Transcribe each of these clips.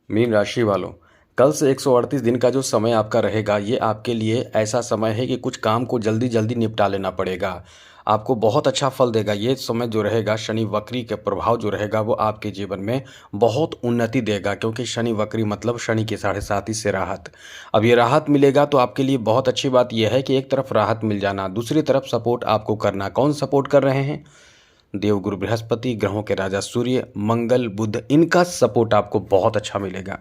Mean राशि वालों, कल से 138 दिन का जो समय आपका रहेगा, ये आपके लिए ऐसा समय है कि कुछ काम को जल्दी जल्दी निपटा लेना पड़ेगा। आपको बहुत अच्छा फल देगा ये समय जो रहेगा। शनि वक्री के प्रभाव जो रहेगा वो आपके जीवन में बहुत उन्नति देगा, क्योंकि शनि वक्री मतलब शनि के 7.5 से राहत। अब ये राहत मिलेगा तो आपके लिए बहुत अच्छी बात यह है कि एक तरफ राहत मिल जाना, दूसरी तरफ सपोर्ट आपको करना। कौन सपोर्ट कर रहे हैं? देवगुरु बृहस्पति, ग्रहों के राजा सूर्य, मंगल, बुध, इनका सपोर्ट आपको बहुत अच्छा मिलेगा।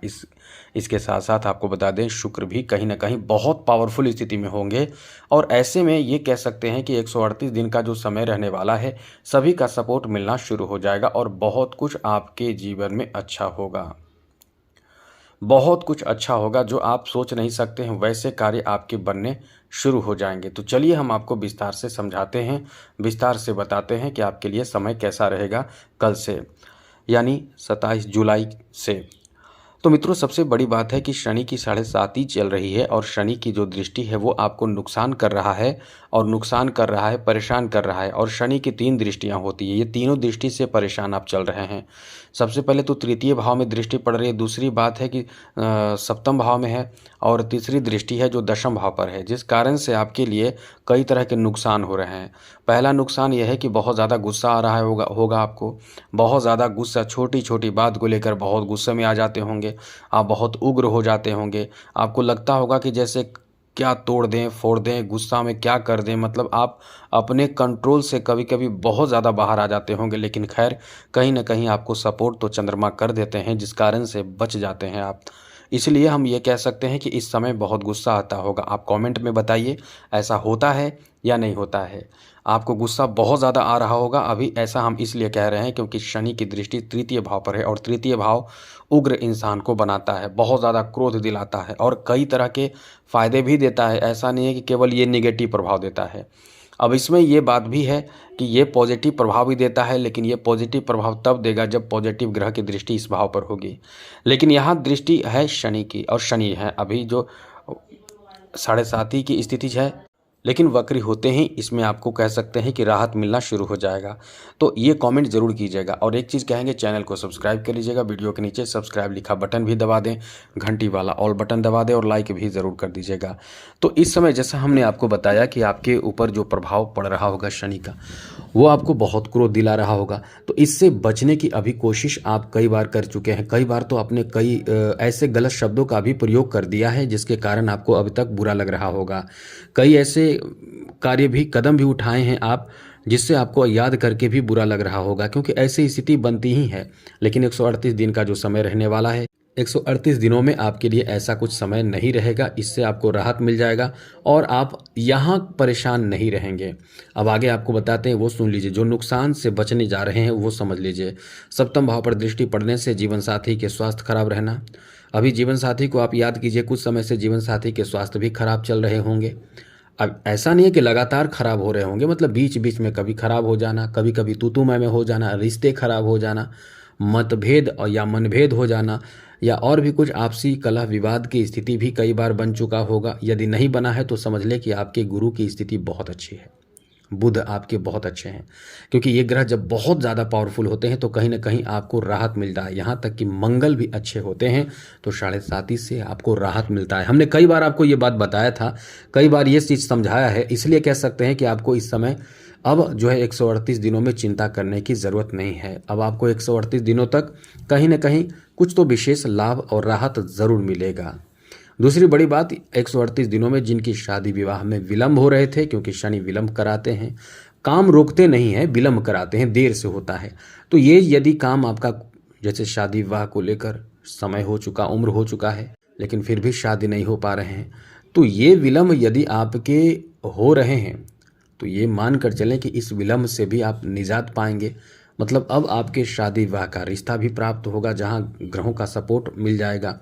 इसके साथ साथ आपको बता दें शुक्र भी कहीं ना कहीं बहुत पावरफुल स्थिति में होंगे। और ऐसे में ये कह सकते हैं कि 138 दिन का जो समय रहने वाला है, सभी का सपोर्ट मिलना शुरू हो जाएगा और बहुत कुछ आपके जीवन में अच्छा होगा। बहुत कुछ अच्छा होगा, जो आप सोच नहीं सकते हैं वैसे कार्य आपके बनने शुरू हो जाएंगे। तो चलिए हम आपको विस्तार से समझाते हैं, विस्तार से बताते हैं कि आपके लिए समय कैसा रहेगा कल से, यानी 27 जुलाई से। तो मित्रों, सबसे बड़ी बात है कि शनि की 7.5 चल रही है और शनि की जो दृष्टि है वो आपको नुकसान कर रहा है, और नुकसान कर रहा है, परेशान कर रहा है। और शनि की 3 दृष्टियां होती है, ये तीनों दृष्टि से परेशान आप चल रहे हैं। सबसे पहले तो तृतीय भाव में दृष्टि पड़ रही है, दूसरी बात है कि सप्तम भाव में है, और तीसरी दृष्टि है जो दशम भाव पर है, जिस कारण से आपके लिए कई तरह के नुकसान हो रहे हैं। पहला नुकसान यह है कि बहुत ज़्यादा गुस्सा आ रहा होगा आपको। बहुत ज़्यादा गुस्सा, छोटी छोटी बात को लेकर बहुत गुस्से में आ जाते होंगे, आप बहुत उग्र हो जाते होंगे। आपको लगता होगा कि जैसे क्या तोड़ दें, फोड़ दें, गुस्सा में क्या कर दें, मतलब आप अपने कंट्रोल से कभी कभी बहुत ज़्यादा बाहर आ जाते होंगे। लेकिन खैर, कहीं ना कहीं आपको सपोर्ट तो चंद्रमा कर देते हैं, जिस कारण से बच जाते हैं आप। इसलिए हम ये कह सकते हैं कि इस समय बहुत गुस्सा आता होगा। आप कमेंट में बताइए, ऐसा होता है या नहीं होता है? आपको गुस्सा बहुत ज़्यादा आ रहा होगा अभी। ऐसा हम इसलिए कह रहे हैं क्योंकि शनि की दृष्टि तृतीय भाव पर है, और तृतीय भाव उग्र इंसान को बनाता है, बहुत ज़्यादा क्रोध दिलाता है और कई तरह के फायदे भी देता है। ऐसा नहीं है कि केवल ये निगेटिव प्रभाव देता है। अब इसमें ये बात भी है कि ये पॉजिटिव प्रभाव भी देता है, लेकिन ये पॉजिटिव प्रभाव तब देगा जब पॉजिटिव ग्रह की दृष्टि इस भाव पर होगी। लेकिन यहाँ दृष्टि है शनि की, और शनि है अभी जो 7.5 की स्थिति है, लेकिन वक्री होते ही इसमें आपको कह सकते हैं कि राहत मिलना शुरू हो जाएगा। तो ये कमेंट जरूर कीजिएगा, और एक चीज़ कहेंगे, चैनल को सब्सक्राइब कर लीजिएगा। वीडियो के नीचे सब्सक्राइब लिखा बटन भी दबा दें, घंटी वाला ऑल बटन दबा दें, और लाइक भी ज़रूर कर दीजिएगा। तो इस समय जैसा हमने आपको बताया कि आपके ऊपर जो प्रभाव पड़ रहा होगा शनि का, वो आपको बहुत क्रोध दिला रहा होगा। तो इससे बचने की अभी कोशिश आप कई बार कर चुके हैं। कई बार तो आपने कई ऐसे गलत शब्दों का भी प्रयोग कर दिया है जिसके कारण आपको अभी तक बुरा लग रहा होगा। कई ऐसे कार्य भी, कदम भी उठाए हैं आप, जिससे आपको याद करके भी बुरा लग रहा होगा, क्योंकि ऐसी स्थिति बनती ही है। लेकिन 138 दिन का जो समय रहने वाला है, 138 दिनों में आपके लिए ऐसा कुछ समय नहीं रहेगा। इससे आपको राहत मिल जाएगा और आप यहाँ परेशान नहीं रहेंगे। अब आगे आपको बताते हैं, वो सुन लीजिए। जो नुकसान से बचने जा रहे हैं वो समझ लीजिए। सप्तम भाव पर दृष्टि पड़ने से जीवन साथी के स्वास्थ्य खराब रहना। अभी जीवन साथी को आप याद कीजिए, कुछ समय से जीवन साथी के स्वास्थ्य भी खराब चल रहे होंगे। अब ऐसा नहीं है कि लगातार खराब हो रहे होंगे, मतलब बीच बीच में कभी खराब हो जाना, कभी कभी तू मैं हो जाना, रिश्ते खराब हो जाना, मतभेद और या मनभेद हो जाना, या और भी कुछ आपसी कलह विवाद की स्थिति भी कई बार बन चुका होगा। यदि नहीं बना है तो समझ लें कि आपके गुरु की स्थिति बहुत अच्छी है, बुध आपके बहुत अच्छे हैं। क्योंकि ये ग्रह जब बहुत ज़्यादा पावरफुल होते हैं तो कहीं ना कहीं आपको राहत मिलता है। यहाँ तक कि मंगल भी अच्छे होते हैं तो 7.5 से आपको राहत मिलता है। हमने कई बार आपको ये बात बताया था, कई बार ये चीज़ समझाया है। इसलिए कह सकते हैं कि आपको इस समय अब जो है 138 दिनों में चिंता करने की ज़रूरत नहीं है। अब आपको 138 दिनों तक कहीं ना कहीं कुछ तो विशेष लाभ और राहत ज़रूर मिलेगा। दूसरी बड़ी बात, 138 दिनों में जिनकी शादी विवाह में विलंब हो रहे थे, क्योंकि शनि विलंब कराते हैं, काम रोकते नहीं हैं, विलंब कराते हैं, देर से होता है। तो ये यदि काम आपका, जैसे शादी विवाह को लेकर समय हो चुका, उम्र हो चुका है, लेकिन फिर भी शादी नहीं हो पा रहे हैं, तो ये विलंब यदि आपके हो रहे हैं तो ये मान कर चलें कि इस विलंब से भी आप निजात पाएंगे। मतलब अब आपके शादी विवाह का रिश्ता भी प्राप्त होगा, जहां ग्रहों का सपोर्ट मिल जाएगा।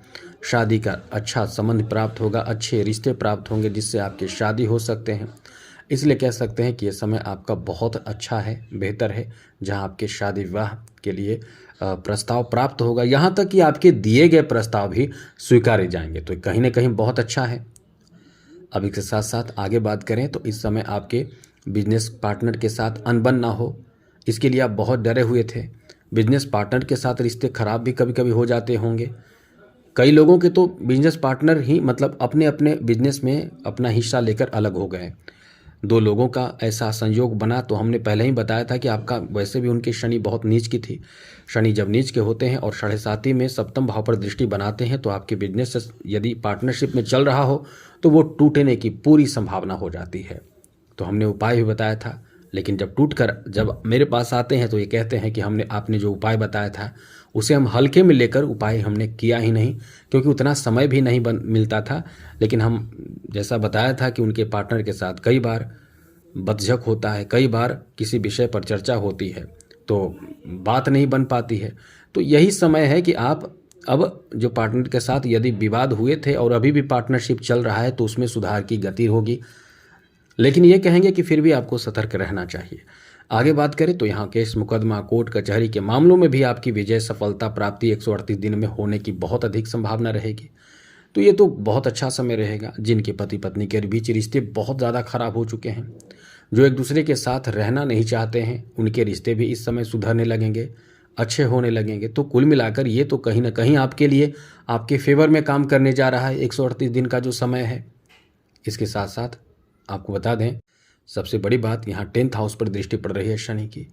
शादी का अच्छा संबंध प्राप्त होगा, अच्छे रिश्ते प्राप्त होंगे, जिससे आपकी शादी हो सकते हैं। इसलिए कह सकते हैं कि यह समय आपका बहुत अच्छा है, बेहतर है, जहां आपके शादी विवाह के लिए प्रस्ताव प्राप्त होगा। यहाँ तक कि आपके दिए गए प्रस्ताव भी स्वीकारे जाएंगे, तो कहीं ना कहीं बहुत अच्छा है। अब इसके साथ साथ आगे बात करें तो इस समय आपके बिजनेस पार्टनर के साथ अनबन ना हो, इसके लिए आप बहुत डरे हुए थे। बिजनेस पार्टनर के साथ रिश्ते खराब भी कभी कभी हो जाते होंगे। कई लोगों के तो बिजनेस पार्टनर ही मतलब अपने अपने बिजनेस में अपना हिस्सा लेकर अलग हो गए। दो लोगों का ऐसा संयोग बना तो हमने पहले ही बताया था कि आपका वैसे भी उनकी शनि बहुत नीच की थी। शनि जब नीच के होते हैं और साढ़े साती में सप्तम भाव पर दृष्टि बनाते हैं तो आपके बिजनेस यदि पार्टनरशिप में चल रहा हो तो वो टूटने की पूरी संभावना हो जाती है। तो हमने उपाय भी बताया था, लेकिन जब टूट कर जब मेरे पास आते हैं तो ये कहते हैं कि आपने जो उपाय बताया था उसे हम हल्के में लेकर उपाय हमने किया ही नहीं, क्योंकि उतना समय भी नहीं मिलता था। लेकिन हम जैसा बताया था कि उनके पार्टनर के साथ कई बार बदझक होता है, कई बार किसी विषय पर चर्चा होती है तो बात नहीं बन पाती है। तो यही समय है कि आप अब जो पार्टनर के साथ यदि विवाद हुए थे और अभी भी पार्टनरशिप चल रहा है तो उसमें सुधार की गति होगी, लेकिन ये कहेंगे कि फिर भी आपको सतर्क रहना चाहिए। आगे बात करें तो यहाँ केस मुकदमा कोर्ट कचहरी के मामलों में भी आपकी विजय सफलता प्राप्ति 138 दिन में होने की बहुत अधिक संभावना रहेगी। तो ये तो बहुत अच्छा समय रहेगा। जिनके पति पत्नी के बीच रिश्ते बहुत ज़्यादा खराब हो चुके हैं, जो एक दूसरे के साथ रहना नहीं चाहते हैं, उनके रिश्ते भी इस समय सुधरने लगेंगे, अच्छे होने लगेंगे। तो कुल मिलाकर ये तो कहीं ना कहीं आपके लिए आपके फेवर में काम करने जा रहा है 138 दिन का जो समय है। इसके साथ साथ आपको बता दें सबसे बड़ी बात, यहाँ 10th हाउस पर दृष्टि पड़ रही है शनि की।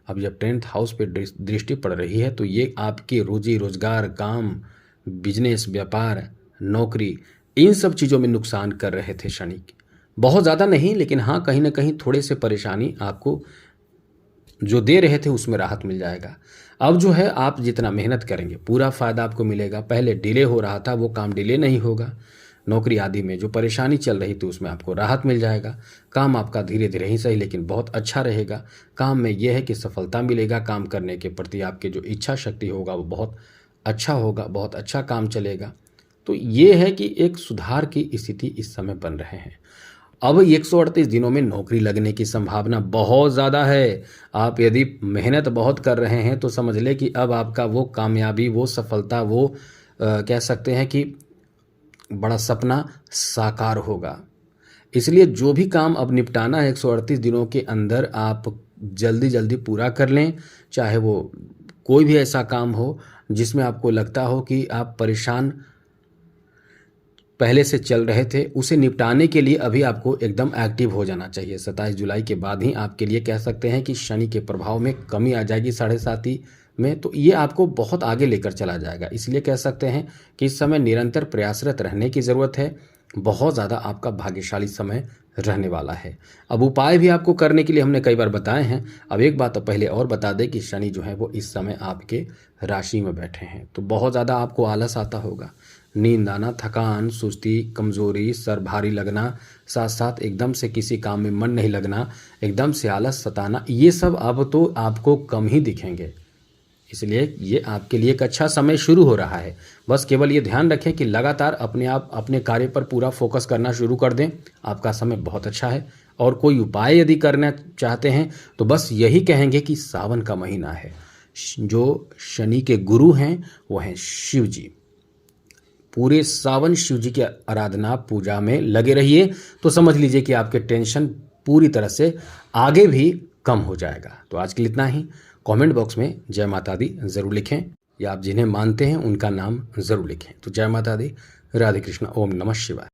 अब जब 10th हाउस पर दृष्टि पड़ रही है तो ये आपकी रोजी रोजगार, काम, बिजनेस, व्यापार, नौकरी, इन सब चीज़ों में नुकसान कर रहे थे शनि की। बहुत ज़्यादा नहीं, लेकिन हाँ कहीं ना कहीं थोड़े से परेशानी आपको जो दे रहे थे उसमें राहत मिल जाएगा। अब जो है आप जितना मेहनत करेंगे पूरा फ़ायदा आपको मिलेगा। पहले डिले हो रहा था वो काम डिले नहीं होगा। नौकरी आदि में जो परेशानी चल रही थी उसमें आपको राहत मिल जाएगा। काम आपका धीरे धीरे ही सही लेकिन बहुत अच्छा रहेगा। काम में यह है कि सफलता मिलेगा। काम करने के प्रति आपके जो इच्छा शक्ति होगा वो बहुत अच्छा होगा, बहुत अच्छा काम चलेगा। तो ये है कि एक सुधार की स्थिति इस समय बन रहे हैं। अब 138 दिनों में नौकरी लगने की संभावना बहुत ज़्यादा है। आप यदि मेहनत बहुत कर रहे हैं तो समझ लें कि अब आपका वो कामयाबी, वो सफलता, वो कह सकते हैं कि बड़ा सपना साकार होगा। इसलिए जो भी काम अब निपटाना है 138 दिनों के अंदर आप जल्दी जल्दी पूरा कर लें। चाहे वो कोई भी ऐसा काम हो जिसमें आपको लगता हो कि आप परेशान पहले से चल रहे थे, उसे निपटाने के लिए अभी आपको एकदम एक्टिव हो जाना चाहिए। 27 जुलाई के बाद ही आपके लिए कह सकते हैं कि शनि के प्रभाव में कमी आ जाएगी साढ़े साती में, तो ये आपको बहुत आगे लेकर चला जाएगा। इसलिए कह सकते हैं कि इस समय निरंतर प्रयासरत रहने की ज़रूरत है। बहुत ज़्यादा आपका भाग्यशाली समय रहने वाला है। अब उपाय भी आपको करने के लिए हमने कई बार बताए हैं। अब एक बात तो पहले और बता दें कि शनि जो है वो इस समय आपके राशि में बैठे हैं, तो बहुत ज़्यादा आपको आलस आता होगा, नींद आना, थकान, सुस्ती, कमज़ोरी, सर भारी लगना, साथ साथ एकदम से किसी काम में मन नहीं लगना, एकदम से आलस सताना, ये सब अब तो आपको कम ही दिखेंगे। इसलिए ये आपके लिए एक अच्छा समय शुरू हो रहा है। बस केवल ये ध्यान रखें कि लगातार अपने आप अपने कार्य पर पूरा फोकस करना शुरू कर दें। आपका समय बहुत अच्छा है। और कोई उपाय यदि करना चाहते हैं तो बस यही कहेंगे कि सावन का महीना है, जो शनि के गुरु हैं वो हैं शिव जी। पूरे सावन शिव जी की आराधना पूजा में लगे रहिए तो समझ लीजिए कि आपके टेंशन पूरी तरह से आगे भी कम हो जाएगा। तो आज के लिए इतना ही। कमेंट बॉक्स में जय माता दी ज़रूर लिखें, या आप जिन्हें मानते हैं उनका नाम ज़रूर लिखें। तो जय माता दी, राधे कृष्णा, ओम नमः शिवाय।